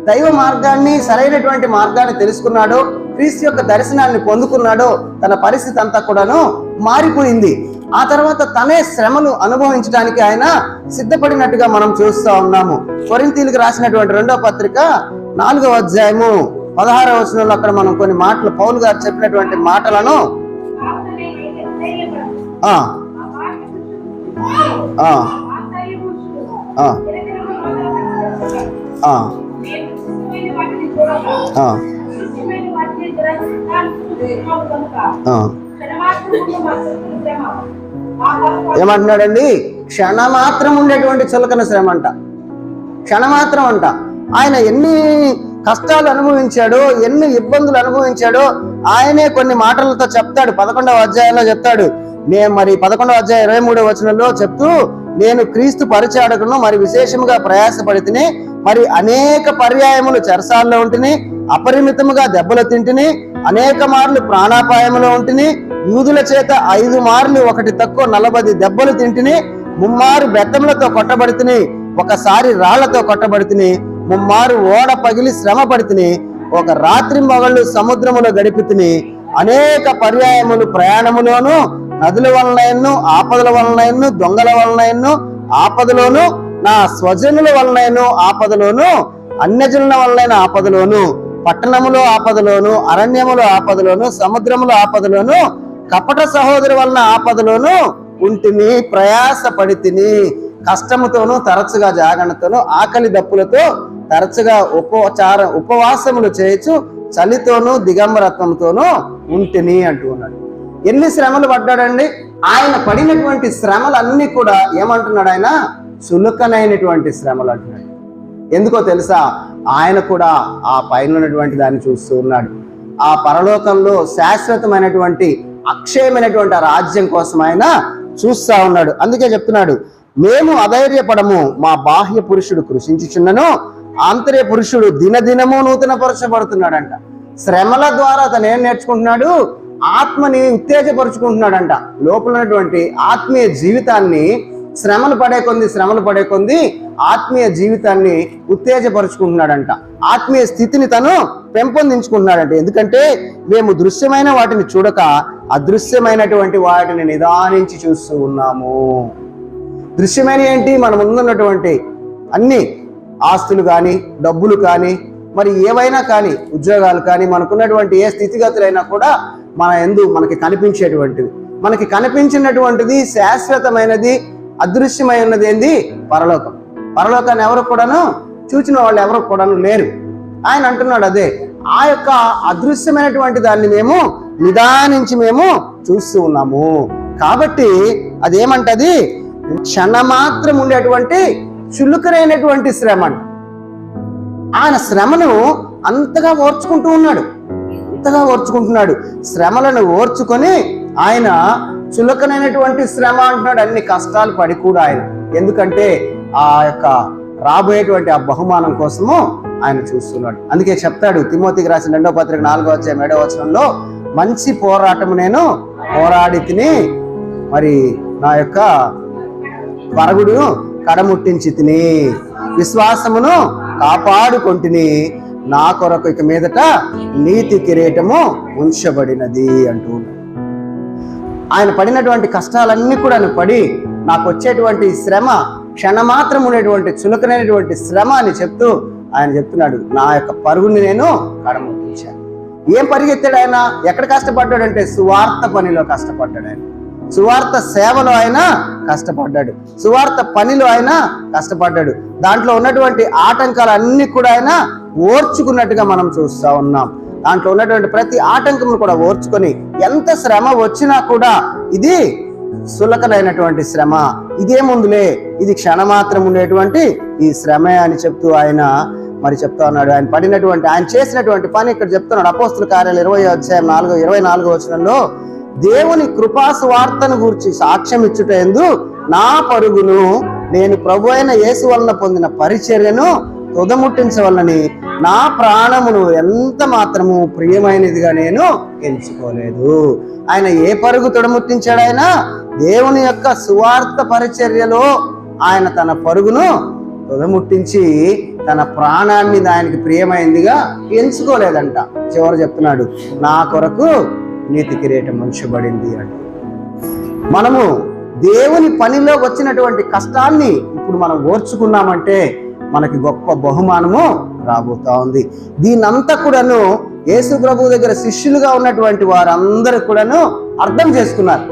దైవ మార్గాన్ని, సరైనటువంటి మార్గాన్ని తెలుసుకున్నాడో, క్రీస్తు యొక్క దర్శనాన్ని పొందుకున్నాడో, తన పరిస్థితి అంతా కూడాను మారిపోయింది. ఆ తర్వాత తనే శ్రమలు అనుభవించడానికి ఆయన సిద్ధపడినట్టుగా మనం చూస్తూ ఉన్నాము. కొరింథీయులకు రాసినటువంటి 2వ పత్రిక 4వ అధ్యాయము 16వ వచనంలో అక్కడ మనం కొన్ని మాటలు, పౌలు గారు చెప్పినటువంటి మాటలను ఏమంటున్నాడండి? క్షణమాత్రం ఉండేటువంటి చులకన శ్రమ అంట, క్షణమాత్రం అంట. ఆయన ఎన్ని కష్టాలు అనుభవించాడో, ఎన్ని ఇబ్బందులు అనుభవించాడో ఆయనే కొన్ని మాటలతో చెప్తాడు. 11వ అధ్యాయంలో చెప్తాడు. నేను మరి 11వ అధ్యాయం 23వ వచనంలో చెప్తూ, నేను క్రీస్తు పరిచారకును, మరి విశేషముగా ప్రయాసపడితిని, మరి అనేక పర్యాయములు చెరసాల్లో ఉంటిని, అపరిమితముగా దెబ్బలు తింటిని, అనేక మార్లు ప్రాణాపాయములో ఉంటిని, యూదుల చేత 5 మార్లు ఒకటి తక్కువ 40 దెబ్బలు తింటిని, 3 మారు బెత్తములతో కొట్టబడితిని, ఒకసారి రాళ్లతో కొట్టబడితిని, 3 మారు ఓడ పగిలి శ్రమ పడితిని, ఒక రాత్రి మొగళ్ళు సముద్రములో గడిపితిని, అనేక పర్యాయములు ప్రయాణములోను, నదుల వలనైను, ఆపదల వలనైను, దొంగల వలనైను, ఆపదలోను, నా స్వజనుల వలనైను ఆపదలోను, అన్యజనుల వలనైన ఆపదలోను, పట్టణములో ఆపదలోను, అరణ్యములో ఆపదలోను, సముద్రములో ఆపదలోను, కపట సహోదరు వలన ఆపదలోను ఉంటిని, ప్రయాసపడితిని. కష్టముతోను, తరచుగా జాగరణతోను, ఆకలి దప్పులతో తరచుగా ఉపవాసములు చేయొచ్చు, చలితోనూ దిగంబరత్వంతోనూ ఉంటిని అంటూ ఉన్నాడు. ఎన్ని శ్రమలు పడ్డాడండి? ఆయన పడినటువంటి శ్రమలన్నీ కూడా ఏమంటున్నాడు? ఆయన చులకనైనటువంటి శ్రమలు అంటున్నాడు. ఎందుకో తెలుసా? ఆయన కూడా ఆ పైన ఉన్నటువంటి దాన్ని చూస్తూ ఉన్నాడు. ఆ పరలోకంలో శాశ్వతమైనటువంటి, అక్షయమైనటువంటి ఆ రాజ్యం కోసం ఆయన చూస్తా ఉన్నాడు. అందుకే చెప్తున్నాడు, మేము అధైర్యపడము, మా బాహ్య పురుషుడు కృషించుచున్నను, ఆంతర్య పురుషుడు దినదినము నూతనపరచబడుతున్నాడంట. శ్రమల ద్వారా తను ఏం నేర్చుకుంటున్నాడు? ఆత్మని ఉత్తేజపరుచుకుంటున్నాడంట. లోపల ఉన్నటువంటి ఆత్మీయ జీవితాన్ని శ్రమలు పడే కొంది ఆత్మీయ జీవితాన్ని ఉత్తేజపరుచుకుంటున్నాడంట. ఆత్మీయ స్థితిని తను పెంపొందించుకుంటున్నాడంట. ఎందుకంటే మేము దృశ్యమైన వాటిని చూడక అదృశ్యమైనటువంటి వాటిని నిదానించి చూస్తూ ఉన్నాము. దృశ్యమైన ఏంటి? మన ముందున్నటువంటి అన్ని ఆస్తులు కానీ, డబ్బులు కానీ, మరి ఏవైనా కానీ, ఉద్యోగాలు కానీ, మనకున్నటువంటి ఏ స్థితిగతులైనా కూడా మనకి కనిపించేటువంటిది. మనకి కనిపించినటువంటిది శాశ్వతమైనది, అదృశ్యమైనది ఏంది? పరలోకం. పరలోకాన్ని ఎవరు కూడాను చూచిన వాళ్ళు ఎవరు కూడాను లేరు. ఆయన అంటున్నాడు అదే, ఆ యొక్క అదృశ్యమైనటువంటి దాన్ని మేము నిదానించి మేము చూస్తూ ఉన్నాము. కాబట్టి అదేమంటది? క్షణమాత్రం ఉండేటువంటి చులుకరైనటువంటి శ్రమ. ఆయన శ్రమను అంతగా ఓర్చుకుంటూ ఉన్నాడు. ఎంతగా ఓర్చుకుంటున్నాడు. శ్రమలను ఓర్చుకొని ఆయన చులకనైనటువంటి శ్రమ అంటున్నాడు, అన్ని కష్టాలు పడి కూడా ఆయన, ఎందుకంటే ఆ యొక్క రాబోయేటువంటి ఆ బహుమానం కోసము ఆయన చూస్తున్నాడు. అందుకే చెప్తాడు తిమోతికి రాసిన 2వ పత్రిక 4వ అధ్యాయం 7వ వచనంలో, మంచి పోరాటము నేను పోరాడి తిని, మరి నా యొక్క పరుగుడు కడముట్టించి తిని, విశ్వాసమును కాపాడుకొంటిని, నా కొరకు ఇక మీదట నీతి కిరీటము ఉంచబడినది అంటూ ఆయన పడినటువంటి కష్టాలన్నీ కూడా పడి నాకు వచ్చేటువంటి శ్రమ క్షణమాత్రం ఉండేటువంటి చులకనైనటువంటి శ్రమ అని చెప్తూ ఆయన చెప్తున్నాడు, నా యొక్క పరుగుని నేను కడముట్టించాను. ఏం పరిగెత్తాడు ఆయన? ఎక్కడ కష్టపడ్డాడంటే సువార్త పనిలో కష్టపడ్డాడు ఆయన, సువార్త సేవలో ఆయన కష్టపడ్డాడు, సువార్త పనిలో ఆయన కష్టపడ్డాడు. దాంట్లో ఉన్నటువంటి ఆటంకాలన్నీ కూడా ఆయన ఓర్చుకున్నట్టుగా మనం చూస్తా ఉన్నాం. దాంట్లో ఉన్నటువంటి ప్రతి ఆటంకం కూడా ఓర్చుకొని, ఎంత శ్రమ వచ్చినా కూడా ఇది సులకనైనటువంటి శ్రమ, ఇదేముందులే, ఇది క్షణమాత్రం ఉండేటువంటి ఈ శ్రమే అని చెప్తూ ఆయన మరి చెప్తా ఉన్నాడు. ఆయన పడినటువంటి ఆయన చేసినటువంటి పని ఇక్కడ చెప్తున్నాడు. అపోస్తుల కార్యాలు 20వ అధ్యాయం 24వ వచనంలో, దేవుని కృపా సువార్తను గూర్చి సాక్ష్యం ఇచ్చుట యందు నా పరుగును నేను ప్రభు అయిన యేసు వలన పొందిన పరిచర్యను తుదముట్టించవలని నా ప్రాణమును ఎంత మాత్రము ప్రియమైనదిగా నేను ఎంచుకోలేదు. ఆయన ఏ పరుగు తుదముట్టించాడు? ఆయన దేవుని యొక్క సువార్త పరిచర్యలో ఆయన తన పరుగును తుదముట్టించి తన ప్రాణాన్ని ఆయనకి ప్రియమైందిగా ఎంచుకోలేదంట. చివరి చెప్తున్నాడు, నా కొరకు నీతి కిరీటం ఉంచబడింది అంట. మనము దేవుని పనిలో వచ్చినటువంటి కష్టాన్ని ఇప్పుడు మనం ఓర్చుకున్నామంటే మనకి గొప్ప బహుమానము రాబోతా ఉంది. దీనంతా కూడాను యేసు ప్రభు దగ్గర శిష్యులుగా ఉన్నటువంటి వారందరూ కూడాను అర్థం చేసుకున్నారు.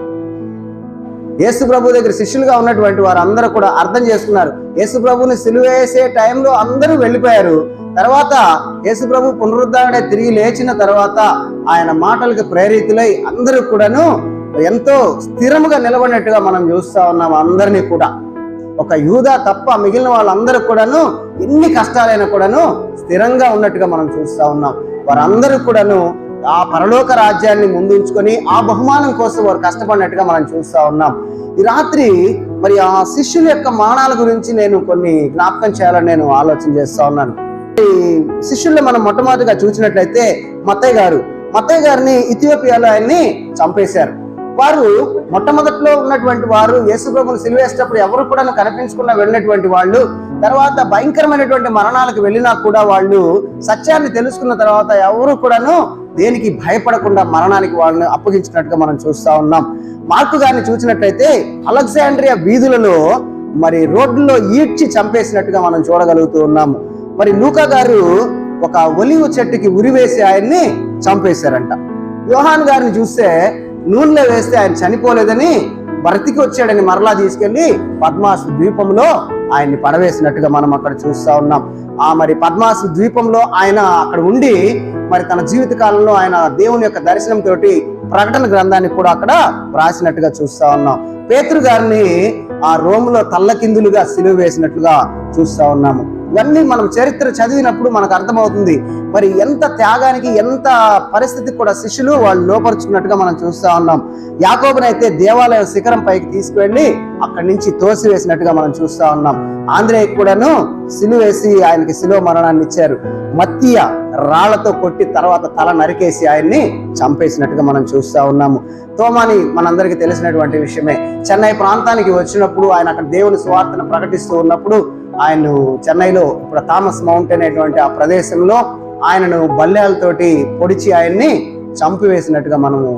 యేసు ప్రభు దగ్గర శిష్యులుగా ఉన్నటువంటి వారందరూ కూడా అర్థం చేసుకున్నారు. యేసు ప్రభుని సిలువ వేసే టైంలో అందరూ వెళ్ళిపోయారు. తర్వాత యేసు ప్రభు పునరుద్ధరణ తిరిగి లేచిన తర్వాత ఆయన మాటలకు ప్రేరితులై అందరూ కూడాను ఎంతో స్థిరముగా నిలబడినట్టుగా మనం చూస్తా ఉన్నాం. అందరినీ కూడా, ఒక యూదా తప్ప మిగిలిన వాళ్ళందరూ కూడాను ఎన్ని కష్టాలైనా కూడాను స్థిరంగా ఉన్నట్టుగా మనం చూస్తా ఉన్నాం. వారందరూ కూడాను ఆ పరలోక రాజ్యాన్ని ముందుంచుకొని ఆ బహుమానం కోసం వారు కష్టపడినట్టుగా మనం చూస్తా ఉన్నాం. ఈ రాత్రి మరి ఆ శిష్యుల యొక్క మానాల గురించి నేను కొన్ని జ్ఞాపకం చేయాలని నేను ఆలోచన చేస్తా ఉన్నాను. ఈ శిష్యుల్లో మనం మొట్టమొదటిగా చూసినట్లయితే మత్తయ్య గారిని ఇథియోపియాలో ఆయన్ని చంపేశారు. వారు మొట్టమొదట్లో ఉన్నటువంటి వారు యేసు ప్రభువును సిలువేసేటప్పుడు ఎవరు కూడా కనిపించకుండా వెళ్ళినటువంటి వాళ్ళు, తర్వాత భయంకరమైనటువంటి మరణాలకు వెళ్ళినా కూడా వాళ్ళు సత్యాన్ని తెలుసుకున్న తర్వాత ఎవరు కూడాను దేనికి భయపడకుండా మరణానికి వాళ్ళని అప్పగించినట్టుగా మనం చూస్తా ఉన్నాం. మార్కు గారిని చూసినట్లయితే అలెగ్జాండ్రియా వీధులలో మరి రోడ్లలో ఈడ్చి చంపేసినట్టుగా మనం చూడగలుగుతూ ఉన్నాము. మరి లూకా గారు ఒక ఒలివ చెట్టుకి ఉరివేసి ఆయన్ని చంపేశారంట. యోహాన్ గారిని చూస్తే నూనెలో వేస్తే ఆయన చనిపోలేదని బ్రతికి వచ్చాడని మరలా తీసుకెళ్లి పద్మాసు ద్వీపంలో ఆయన్ని పడవేసినట్టుగా మనం అక్కడ చూస్తా ఉన్నాం. మరి పద్మాసు ద్వీపంలో ఆయన అక్కడ ఉండి మరి తన జీవిత కాలంలో ఆయన దేవుని యొక్క దర్శనంతో ప్రకటన గ్రంథాన్ని కూడా అక్కడ రాసినట్టుగా చూస్తా ఉన్నాం. పేతురు గారిని ఆ రోములో తల్లకిందులుగా సిలువ వేసినట్లుగా చూస్తా ఉన్నాము. ఇవన్నీ మనం చరిత్ర చదివినప్పుడు మనకు అర్థమవుతుంది మరి ఎంత త్యాగానికి, ఎంత పరిస్థితి కూడా శిష్యులు వాళ్ళు లోపరుచుకున్నట్టుగా మనం చూస్తా ఉన్నాం. యాకోబునైతే దేవాలయం శిఖరం పైకి తీసుకువెళ్ళి అక్కడి నుంచి తోసివేసినట్టుగా మనం చూస్తా ఉన్నాం. ఆంద్రేయకు కూడాను సిలువేసి ఆయనకి శిలువ మరణాన్ని ఇచ్చారు. మత్తీయ రాళ్లతో కొట్టి తర్వాత తల నరికేసి ఆయన్ని చంపేసినట్టుగా మనం చూస్తా ఉన్నాము. తోమాని మనందరికీ తెలిసినటువంటి విషయమే. చెన్నై ప్రాంతానికి వచ్చినప్పుడు ఆయన అక్కడ దేవుని సువార్తను ప్రకటిస్తూ ఉన్నప్పుడు ఆయన్ను చెన్నైలో ఇప్పుడు థామస్ మౌంట్ అనేటువంటి ఆ ప్రదేశంలో ఆయనను బల్లేలతోటి పొడిచి ఆయన్ని చంపివేసినట్టుగా మనము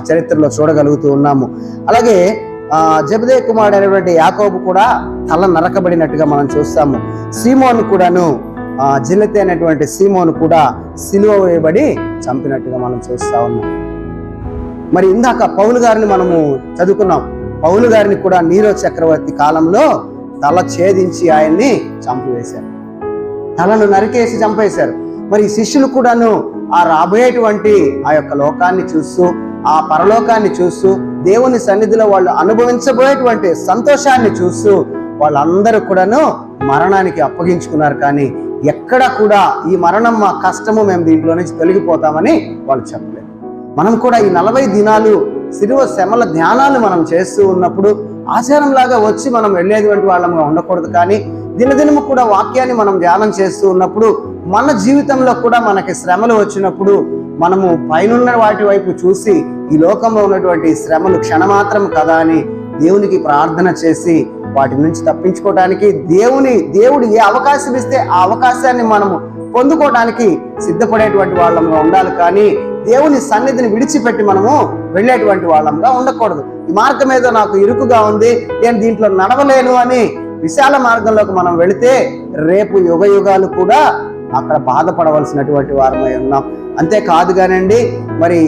చరిత్రలో చూడగలుగుతూ ఉన్నాము. అలాగే జెబెదయి కుమారుడు అనేటువంటి యాకోబు కూడా తల నరకబడినట్టుగా మనం చూస్తాము. సీమోను కూడాను జిల్లెతే అనేటువంటి సీమోను కూడా సిలువ వేయబడి చంపినట్టుగా మనం చూస్తా ఉన్నాం. మరి ఇందాక పౌలు గారిని మనము చదువుకున్నాం. పౌలు గారిని కూడా నీరో చక్రవర్తి కాలంలో తల ఛేదించి ఆయన్ని చంపివేశారు, తలను నరికేసి చంపేశారు. మరి శిష్యులు కూడాను ఆ రాబోయేటువంటి ఆ యొక్క లోకాన్ని చూస్తూ, ఆ పరలోకాన్ని చూస్తూ, దేవుని సన్నిధిలో వాళ్ళు అనుభవించబోయేటువంటి సంతోషాన్ని చూస్తూ వాళ్ళందరూ కూడాను మరణానికి అప్పగించుకున్నారు. కానీ ఎక్కడ కూడా ఈ మరణం మా కష్టము, మేము దీంట్లో నుంచి తొలగిపోతామని వాళ్ళు చెప్పలేదు. మనం కూడా ఈ 40 దినాలు శిలువ శ్రమల ధ్యానాలు మనం చేస్తూ ఉన్నప్పుడు ఆచారంలాగా వచ్చి మనం వెళ్ళేటువంటి వాళ్ళంగా ఉండకూడదు. కానీ దినదినము కూడా వాక్యాన్ని మనం ధ్యానం చేస్తూ ఉన్నప్పుడు మన జీవితంలో కూడా మనకి శ్రమలు వచ్చినప్పుడు మనము పైనున్న వాటి వైపు చూసి ఈ లోకంలో ఉన్నటువంటి శ్రమలు క్షణమాత్రం కదా అని దేవునికి ప్రార్థన చేసి వాటి నుంచి తప్పించుకోవడానికి దేవుడు ఏ అవకాశం ఇస్తే ఆ అవకాశాన్ని మనము పొందుకోవడానికి సిద్ధపడేటువంటి వాళ్ళంగా ఉండాలి. కానీ దేవుని సన్నిధిని విడిచిపెట్టి మనము వెళ్ళేటువంటి వాళ్ళంగా ఉండకూడదు. ఈ మార్గం ఏదో నాకు ఇరుకుగా ఉంది, నేను దీంట్లో నడవలేను అని విశాల మార్గంలోకి మనం వెళితే రేపు యుగ యుగాలు కూడా అక్కడ బాధపడవలసినటువంటి వారమై ఉన్నాం. అంతేకాదు కానండి, మరి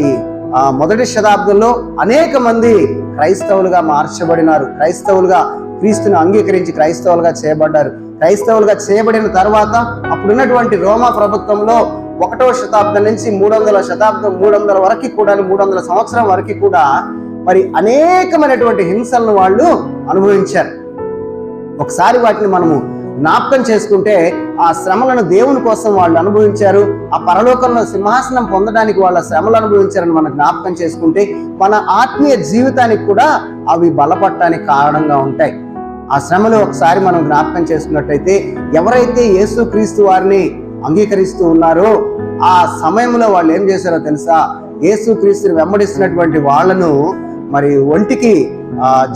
మొదటి శతాబ్దంలో అనేక మంది క్రైస్తవులుగా మార్చబడినారు. క్రైస్తవులుగా క్రీస్తుని అంగీకరించి క్రైస్తవులుగా చేయబడ్డారు. క్రైస్తవులుగా చేయబడిన తర్వాత అప్పుడున్నటువంటి రోమా ప్రభుత్వంలో 1వ శతాబ్దం నుంచి 300 వరకు కూడా 300 సంవత్సరం వరకు కూడా మరి అనేకమైనటువంటి హింసలను వాళ్ళు అనుభవించారు. ఒకసారి వాటిని మనము జ్ఞాపకం చేసుకుంటే ఆ శ్రమలను దేవుని కోసం వాళ్ళు అనుభవించారు. ఆ పరలోకంలో సింహాసనం పొందడానికి వాళ్ళ శ్రమలు అనుభవించారని మనం జ్ఞాపకం చేసుకుంటే మన ఆత్మీయ జీవితానికి కూడా అవి బలపడటానికి కారణంగా ఉంటాయి. ఆ శ్రమలు ఒకసారి మనం జ్ఞాపకం చేసుకున్నట్టయితే ఎవరైతే యేసుక్రీస్తు వారిని అంగీకరిస్తూ ఉన్నారో ఆ సమయంలో వాళ్ళు ఏం చేశారో తెలుసా? యేసుక్రీస్తుని వెంబడిస్తున్నటువంటి వాళ్ళను మరి ఒంటికి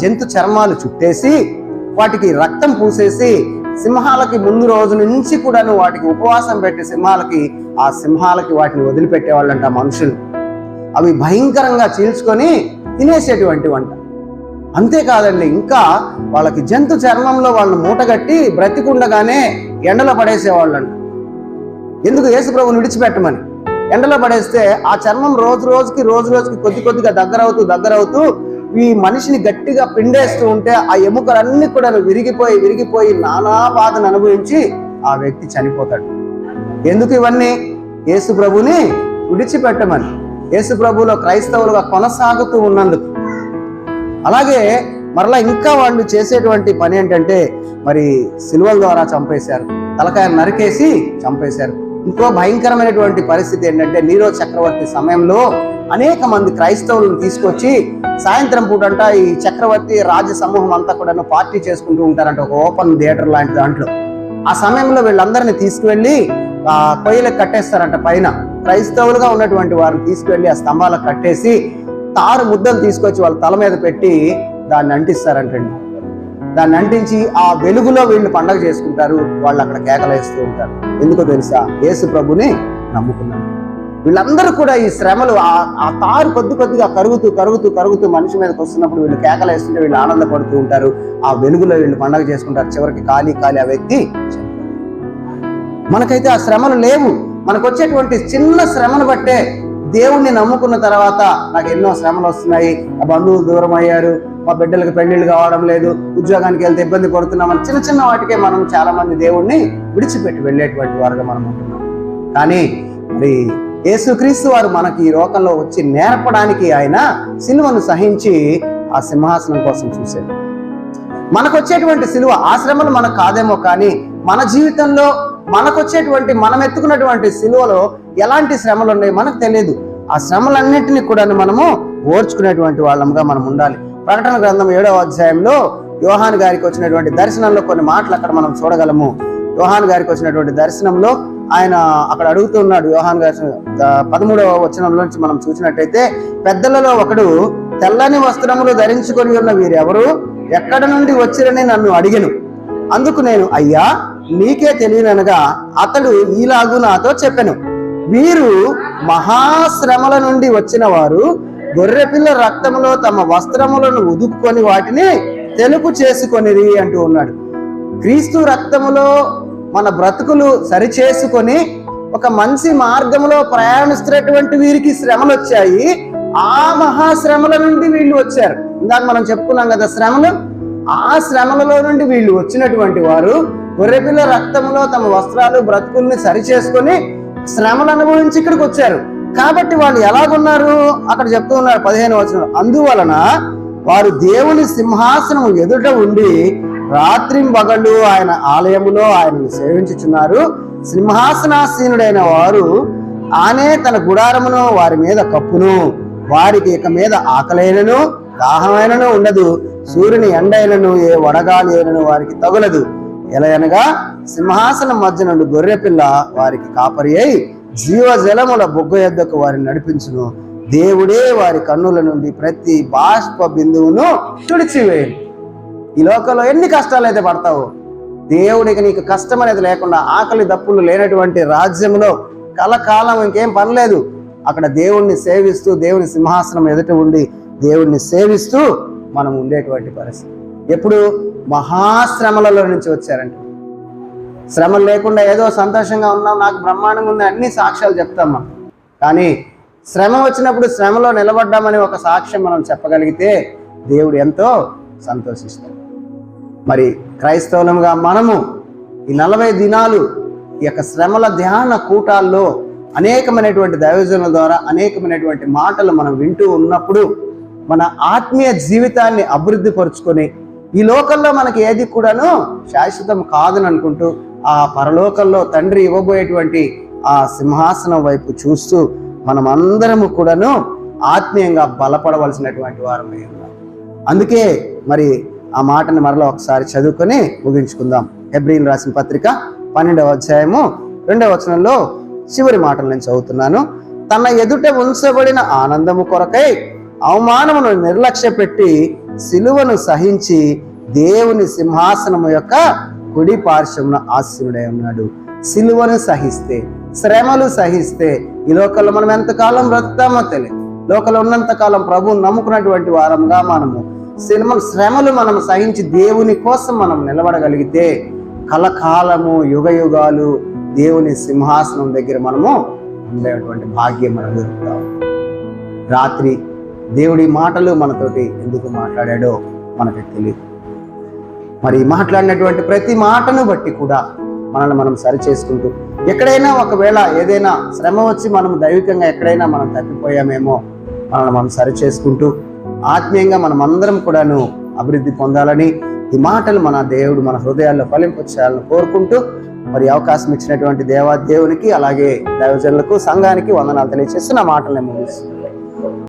జంతు చర్మాలు చుట్టేసి వాటికి రక్తం పూసేసి సింహాలకి ముందు రోజు నుంచి కూడాను వాటికి ఉపవాసం పెట్టి సింహాలకి వాటిని వదిలిపెట్టేవాళ్ళంట మనుషులు. అవి భయంకరంగా చీల్చుకొని తినేసేటువంటి వంట. అంతేకాదండి, ఇంకా వాళ్ళకి జంతు చర్మంలో వాళ్ళని మూటగట్టి బ్రతికుండగానే ఎండలో పడేసేవాళ్ళంట. ఎందుకు? యేసు ప్రభువుని విడిచిపెట్టమని. ఎండలో పడేస్తే ఆ చర్మం రోజు రోజుకి కొద్దిగా దగ్గరవుతూ ఈ మనిషిని గట్టిగా పిండేస్తూ ఉంటే ఆ ఎముకలన్నీ కూడా విరిగిపోయి నానా బాధను అనుభవించి ఆ వ్యక్తి చనిపోతాడు. ఎందుకు ఇవన్నీ? యేసు ప్రభుని విడిచిపెట్టమని, యేసు ప్రభువులో క్రైస్తవులుగా కొనసాగుతూ ఉన్నందుకు. అలాగే మరలా ఇంకా వాళ్ళు చేసేటువంటి పని ఏంటంటే మరి సిలువల ద్వారా చంపేశారు, తలకాయ నరికేసి చంపేశారు. ఇంకో భయంకరమైనటువంటి పరిస్థితి ఏంటంటే నీరో చక్రవర్తి సమయంలో అనేక మంది క్రైస్తవులను తీసుకొచ్చి సాయంత్రం పూటంట ఈ చక్రవర్తి రాజ సమూహం అంతా కూడా పార్టీ చేసుకుంటూ ఉంటారంట, ఒక ఓపెన్ థియేటర్ లాంటి దాంట్లో. ఆ సమయంలో వీళ్ళందరినీ తీసుకువెళ్ళి కొయ్యలకు కట్టేస్తారంట. పైన క్రైస్తవులుగా ఉన్నటువంటి వారిని తీసుకువెళ్ళి ఆ స్తంభాలకు కట్టేసి తారు ముద్దలు తీసుకొచ్చి వాళ్ళ తల మీద పెట్టి దాన్ని అంటిస్తారంటండి. దాన్ని అంటించి ఆ వెలుగులో వీళ్ళు పండగ చేసుకుంటారు. వాళ్ళు అక్కడ కేకలేస్తూ ఉంటారు. ఎందుకో తెలుసా? యేసు ప్రభుని నమ్ముకున్నారు. వీళ్ళందరూ కూడా ఈ శ్రమలు ఆ తారు కొద్దిగా కరుగుతూ మనిషి మీదకి వస్తున్నప్పుడు వీళ్ళు కేకలేస్తుంటే వీళ్ళు ఆనందపడుతూ ఉంటారు. ఆ వెలుగులో వీళ్ళు పండగ చేసుకుంటారు. చివరికి కాలి ఆ వ్యక్తి. మనకైతే ఆ శ్రమలు లేవు. మనకు వచ్చేటువంటి చిన్న శ్రమను బట్టే దేవుణ్ణి నమ్ముకున్న తర్వాత నాకు ఎన్నో శ్రమలు వస్తున్నాయి, ఆ బంధువులు దూరం అయ్యారు, మా బిడ్డలకు పెళ్లిళ్ళు కావడం లేదు, ఉద్యోగానికి వెళ్తే ఇబ్బంది పడుతున్నామని చిన్న వాటికే మనం చాలా మంది దేవుణ్ణి విడిచిపెట్టి వెళ్ళేటువంటి వారుగా మనం ఉంటున్నాం. కానీ మరి యేసుక్రీస్తు వారు మనకి ఈ లోకంలో వచ్చి నేర్పడానికి ఆయన సిలువను సహించి ఆ సింహాసనం కోసం చూశారు. మనకు వచ్చేటువంటి సిలువ ఆ శ్రమలు మనకు కాదేమో, కానీ మన జీవితంలో మనకొచ్చేటువంటి మనం ఎత్తుకున్నటువంటి సిలువలో ఎలాంటి శ్రమలు ఉన్నాయి మనకు తెలియదు. ఆ శ్రమలన్నింటినీ కూడా మనము ఓర్చుకునేటువంటి వాళ్ళంగా మనం ఉండాలి. ప్రకటన గ్రంథం 7వ అధ్యాయంలో యోహాను గారికి వచ్చినటువంటి దర్శనంలో కొన్ని మాటలు అక్కడ మనం చూడగలము. యోహాను గారికి వచ్చినటువంటి దర్శనంలో ఆయన అక్కడ అడుగుతున్నాడు. యోహాను గారి 13వ వచనంలోంచి మనం చూసినట్టయితే, పెద్దలలో ఒకడు తెల్లని వస్త్రములు ధరించుకొని ఉన్న వీరెవరు, ఎక్కడ నుండి వచ్చిరని నన్ను అడిగెను. అందుకు నేను, అయ్యా నీకే తెలియననగా అతడు ఈలాగు నాతో చెప్పెను, వీరు మహాశ్రమల నుండి వచ్చిన వారు గొర్రెపిల్ల రక్తములో తమ వస్త్రములను ఉదుపుకొని వాటిని తెలుపు చేసుకొనిరి అంటూ ఉన్నాడు. క్రీస్తు రక్తములో మన బ్రతుకులు సరిచేసుకొని ఒక మంచి మార్గంలో ప్రయాణిస్తున్నటువంటి వీరికి శ్రమలు వచ్చాయి. ఆ మహాశ్రమల నుండి వీళ్ళు వచ్చారు. ఇందాక మనం చెప్పుకున్నాం కదా శ్రమలు. ఆ శ్రమలలో నుండి వీళ్ళు వచ్చినటువంటి వారు గొర్రెపిల్ల రక్తంలో తమ వస్త్రాలు బ్రతుకుల్ని సరిచేసుకొని శ్రమలు అనుభవించి ఇక్కడికి వచ్చారు. కాబట్టి వాళ్ళు ఎలాగున్నారు అక్కడ చెప్తూ ఉన్నారు 15వ వచనం, అందువలన వారు దేవుని సింహాసనం ఎదుట ఉండి రాత్రింబగళ్ళు ఆయన ఆలయములో ఆయనను సేవించుచున్నారు. సింహాసనాసీనుడైన వారు ఆనే తన గుడారమును వారి మీద కప్పును. వారికి ఇక మీద ఆకలైనను దాహమైనను ఉండదు. సూర్యుని ఎండైనను ఏ వడగాలి అయినను వారికి తగులదు. ఎలా అనగా సింహాసనం మధ్య నుండి గొర్రెపిల్ల వారికి కాపరి అయి జీవజలముల బొగ్గ యొద్దకు వారిని నడిపించును. దేవుడే వారి కన్నుల నుండి ప్రతి బాష్ప బిందువును తుడిచివేయను. ఈ లోకంలో ఎన్ని కష్టాలు అయితే పడతావో, దేవుడికి నీకు కష్టం అనేది లేకుండా ఆకలి దప్పులు లేనటువంటి రాజ్యంలో కలకాలం ఇంకేం పనిలేదు. అక్కడ దేవుణ్ణి సేవిస్తూ దేవుని సింహాసనం ఎదుట ఉండి దేవుణ్ణి సేవిస్తూ మనం ఉండేటువంటి పరిస్థితి. ఎప్పుడు మహాశ్రమలలో నుంచి వచ్చారంటే, శ్రమలు లేకుండా ఏదో సంతోషంగా ఉన్నాం, నాకు బ్రహ్మాండంగా ఉంది అన్ని సాక్ష్యాలు చెప్తాం మనం. కానీ శ్రమ వచ్చినప్పుడు శ్రమలో నిలబడ్డామని ఒక సాక్ష్యం మనం చెప్పగలిగితే దేవుడు ఎంతో సంతోషిస్తాడు. మరి క్రైస్తవులంగా మనము ఈ 40 దినాలు ఈ యొక్క శ్రమల ధ్యాన కూటాల్లో అనేకమైనటువంటి దైవజనుల ద్వారా అనేకమైనటువంటి మాటలు మనం వింటూ ఉన్నప్పుడు మన ఆత్మీయ జీవితాన్ని అభివృద్ధి పరుచుకొని ఈ లోకంలో మనకి ఏది కూడాను శాశ్వతం కాదని అనుకుంటూ ఆ పరలోకంలో తండ్రి ఇవ్వబోయేటువంటి ఆ సింహాసనం వైపు చూస్తూ మనం అందరము కూడాను ఆత్మీయంగా బలపడవలసినటువంటి వారమై ఉన్నాం. అందుకే మరి ఆ మాటని మరలా ఒకసారి చదువుకొని ముగించుకుందాం. హెబ్రీయులకు రాసిన పత్రిక 12వ అధ్యాయము 2వ వచనంలో చివరి మాటలు నేను చదువుతున్నాను. తన ఎదుట ఉంచబడిన ఆనందము కొరకై అవమానమును నిర్లక్ష్య పెట్టి సిలువను సహించి దేవుని సింహాసనము యొక్క కుడి పార్శ్వమున ఆసీనుడై ఉన్నాడు. సిలువను సహిస్తే, శ్రమలు సహిస్తే ఈ లోకంలో మనం ఎంతకాలం బ్రతుకుతామో తెలియదు. లోకంలో ఉన్నంత కాలం ప్రభువుని నమ్ముకున్నటువంటి వారంగా మనము శ్రమలు మనం సహించి దేవుని కోసం మనం నిలబడగలిగితే కలకాలము యుగ యుగాలు దేవుని సింహాసనం దగ్గర మనము ఉండేటువంటి భాగ్యం మనం దొరుకుతాం. రాత్రి దేవుడి మాటలు మనతోటి ఎందుకు మాట్లాడాడో మనకు తెలియదు. మరి మాట్లాడినటువంటి ప్రతి మాటను బట్టి కూడా మనల్ని మనం సరి చేసుకుంటూ, ఎక్కడైనా ఒకవేళ ఏదైనా శ్రమ వచ్చి మనం దైవికంగా ఎక్కడైనా మనం తప్పిపోయామేమో మనల్ని మనం సరి చేసుకుంటూ ఆత్మీయంగా మనం అందరం కూడాను అభివృద్ధి పొందాలని ఈ మాటలు మన దేవుడు మన హృదయాల్లో ఫలింపచేయాలని కోరుకుంటూ మరి అవకాశం ఇచ్చినటువంటి దేవునికి అలాగే దైవజనులకు సంఘానికి వందనాలు తెలియజేస్తూ నా మాటలు నేను ముగిస్తున్నాను.